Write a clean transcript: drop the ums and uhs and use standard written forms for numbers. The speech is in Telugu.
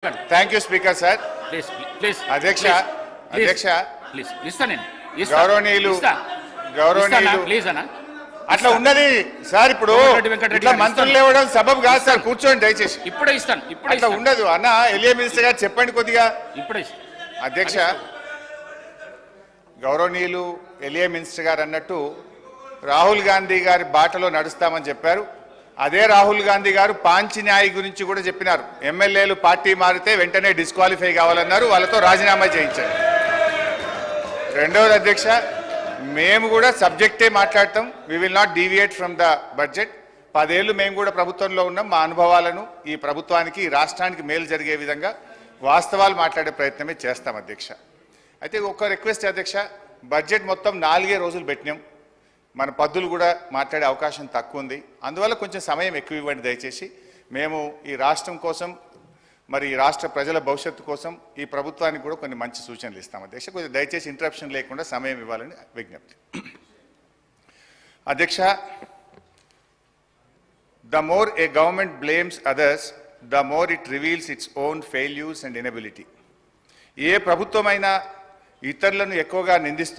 Thank you speaker sir. Please please అధ్యక్ష అధ్యక్ష ప్లీజ్ ఇస్తానండి గౌరవనీయులు ప్లీజ్ అన్న అట్లా ఉన్నది సార్. ఇప్పుడు ఇట్లా మంత్రులు లేవడం సబబు కాదు సార్. కూర్చోండి దయచేసి. ఇప్పుడే ఇస్తాను. ఇప్పుడే అట్లా ఉండదు అన్న. ఎల్ఏ మినిస్టర్ గారు చెప్పండి కొద్దిగా. ఇప్పుడే ఇస్తాను అధ్యక్ష. గౌరవనీయులు ఎల్ఏ మినిస్టర్ గారు అన్నట్టు రాహుల్ గాంధీ గారి బాటలో నడుస్తామని చెప్పారు. అదే రాహుల్ గాంధీ గారు పాంచి న్యాయ్ గురించి కూడా చెప్పినారు. ఎమ్మెల్యేలు పార్టీ మారితే వెంటనే డిస్క్వాలిఫై కావాలన్నారు. వాళ్ళతో రాజీనామా చేయించారు. రెండవది అధ్యక్ష, మేము కూడా సబ్జెక్టే మాట్లాడతాం. We will not deviate from the budget. 10 ఏళ్ళు మేము కూడా ప్రభుత్వంలో ఉన్నాం. మా అనుభవాలను ఈ ప్రభుత్వానికి ఈ రాష్ట్రానికి మేలు జరిగే విధంగా వాస్తవాలు మాట్లాడే ప్రయత్నమే చేస్తాం అధ్యక్ష. అయితే ఒక రిక్వెస్ట్ అధ్యక్ష, బడ్జెట్ మొత్తం 4 రోజులు పెట్టినాం. మన పద్దులు కూడా మాట్లాడే అవకాశం తక్కువ ఉంది. అందువల్ల కొంచెం సమయం ఎక్కువ ఇవ్వండి దయచేసి. మేము ఈ రాష్ట్రం కోసం, మరి ఈ రాష్ట్ర ప్రజల భవిష్యత్తు కోసం ఈ ప్రభుత్వానికి కూడా కొన్ని మంచి సూచనలు ఇస్తాం అధ్యక్ష. కొంచెం దయచేసి ఇంటరప్షన్ లేకుండా సమయం ఇవ్వాలని విజ్ఞప్తి. అధ్యక్ష, the more a government blames others, the more it reveals its own failures and inability. ఏ ప్రభుత్వమైనా ఇతరులను ఎక్కువగా నిందిస్తుంది.